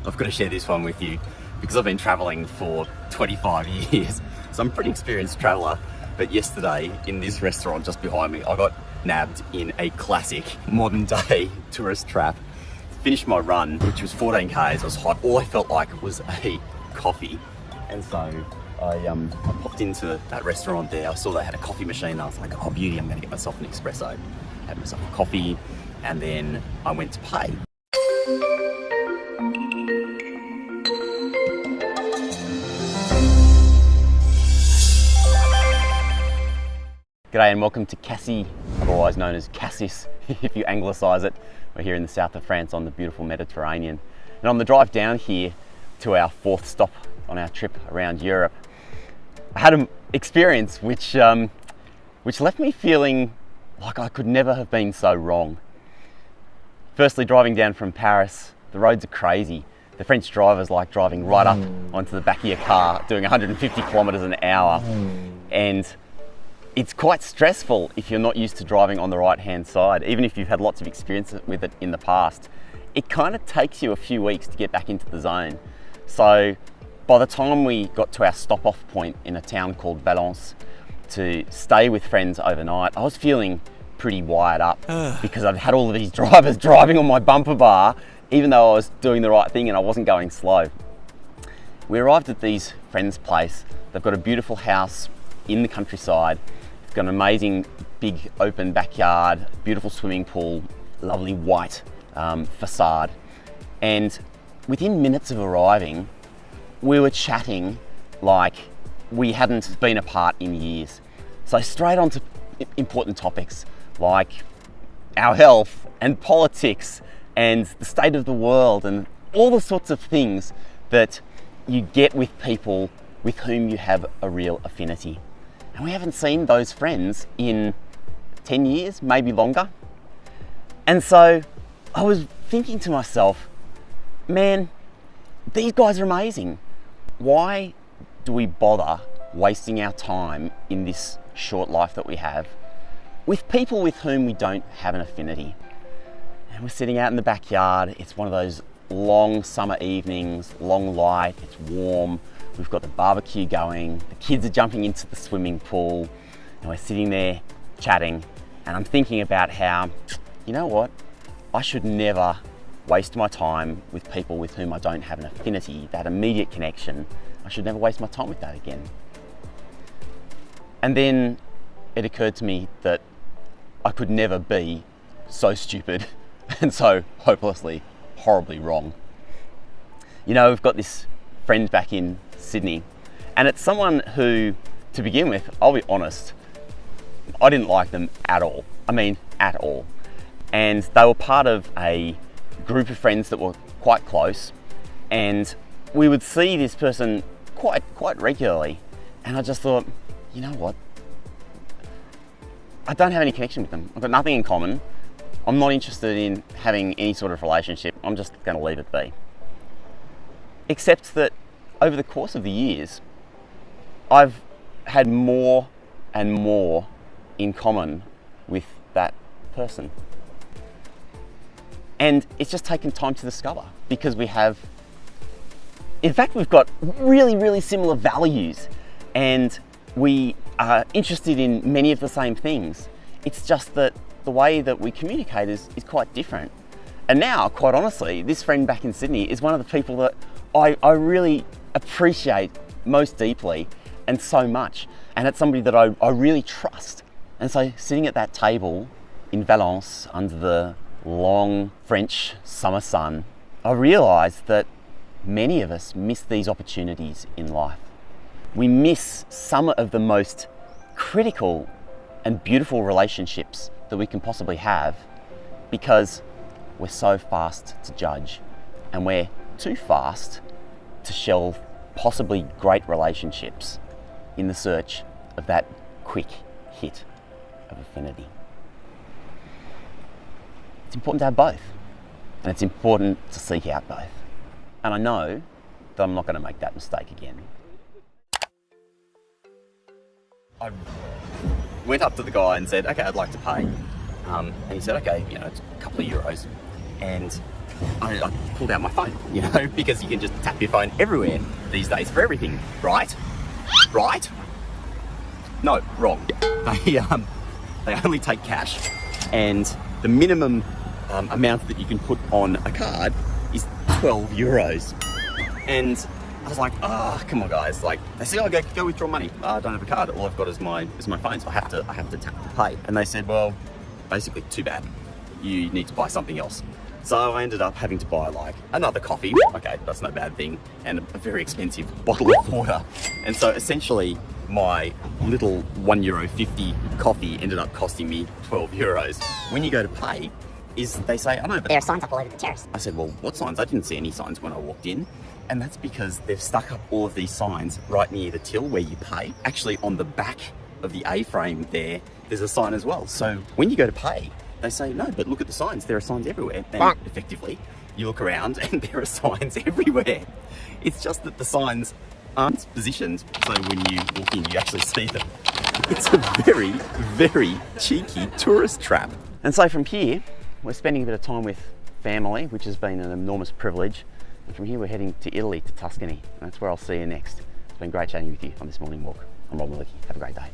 I've got to share this one with you because I've been traveling for 25 years, so I'm a pretty experienced traveler. But yesterday in this restaurant just behind me, I got nabbed in a classic modern day tourist trap. Finished my run, which was 14 Ks, I was hot. All I felt like was a coffee. And so I popped into that restaurant there. I saw they had a coffee machine and I was like, oh beauty, I'm gonna get myself an espresso. Had myself a coffee and then I went to pay. G'day and welcome to Cassis, otherwise known as Cassis if you anglicise it. We're here in the south of France on the beautiful Mediterranean. And on the drive down here to our fourth stop on our trip around Europe, I had an experience which left me feeling like I could never have been so wrong. Firstly, driving down from Paris, the roads are crazy. The French drivers like driving right up onto the back of your car, doing 150 kilometres an hour. And it's quite stressful if you're not used to driving on the right-hand side, even if you've had lots of experience with it in the past. It kind of takes you a few weeks to get back into the zone. So by the time we got to our stop-off point in a town called Valence to stay with friends overnight, I was feeling pretty wired up because I'd had all of these drivers driving on my bumper bar, even though I was doing the right thing and I wasn't going slow. We arrived at these friends' place. They've got a beautiful house in the countryside. It's got an amazing big open backyard, beautiful swimming pool, lovely white facade. And within minutes of arriving, we were chatting like we hadn't been apart in years. So straight on to important topics like our health and politics and the state of the world and all the sorts of things that you get with people with whom you have a real affinity. And we haven't seen those friends in 10 years, maybe longer. And so I was thinking to myself, man, these guys are amazing. Why do we bother wasting our time in this short life that we have with people with whom we don't have an affinity? And we're sitting out in the backyard. It's one of those long summer evenings, long light, it's warm. We've got the barbecue going, the kids are jumping into the swimming pool, and we're sitting there chatting. And I'm thinking about how, you know what? I should never waste my time with people with whom I don't have an affinity, that immediate connection. I should never waste my time with that again. And then it occurred to me that I could never be so stupid and so hopelessly, horribly wrong. You know, we've got this friend back in Sydney, and it's someone who, to begin with, I'll be honest, I didn't like them at all. I mean, at all. And they were part of a group of friends that were quite close, and we would see this person quite regularly. And I just thought, you know what? I don't have any connection with them. I've got nothing in common. I'm not interested in having any sort of relationship. I'm just going to leave it be. Except that over the course of the years, I've had more and more in common with that person. And it's just taken time to discover because we've got really similar values and we are interested in many of the same things. It's just that the way that we communicate is quite different. And now, quite honestly, this friend back in Sydney is one of the people that I really appreciate most deeply and so much. And it's somebody that I really trust. And so sitting at that table in Valence under the long French summer sun, I realised that many of us miss these opportunities in life. We miss some of the most critical and beautiful relationships that we can possibly have because we're so fast to judge and we're too fast to shelve possibly great relationships in the search of that quick hit of affinity. It's important to have both, and it's important to seek out both. And I know that I'm not going to make that mistake again. I went up to the guy and said, okay, I'd like to pay. And he said, okay, you know, it's a couple of euros. And I pulled out my phone, you know, because you can just tap your phone everywhere these days for everything, right? Right? No, wrong. They only take cash, and the minimum amount that you can put on a card is 12 euros. And I was like, oh, come on guys. Like, they said, oh, go withdraw money. Oh, I don't have a card. All I've got is my phone, so I have to tap to pay. And they said, well, basically too bad. You need to buy something else. So I ended up having to buy like another coffee. Okay, that's no bad thing. And a very expensive bottle of water. And so essentially my little €1.50 coffee ended up costing me 12 euros. When you go to pay, they say, I know, but there are signs up all over the terrace. I said, well, what signs? I didn't see any signs when I walked in. And that's because they've stuck up all of these signs right near the till where you pay. Actually, on the back of the A-frame there's a sign as well. So when you go to pay, they say, no, but look at the signs. There are signs everywhere. And effectively, you look around and there are signs everywhere. It's just that the signs aren't positioned, so when you walk in, you actually see them. It's a very, very cheeky tourist trap. And so from here, we're spending a bit of time with family, which has been an enormous privilege. And from here, we're heading to Italy, to Tuscany. And that's where I'll see you next. It's been great chatting with you on this morning walk. I'm Rob Malicki. Have a great day.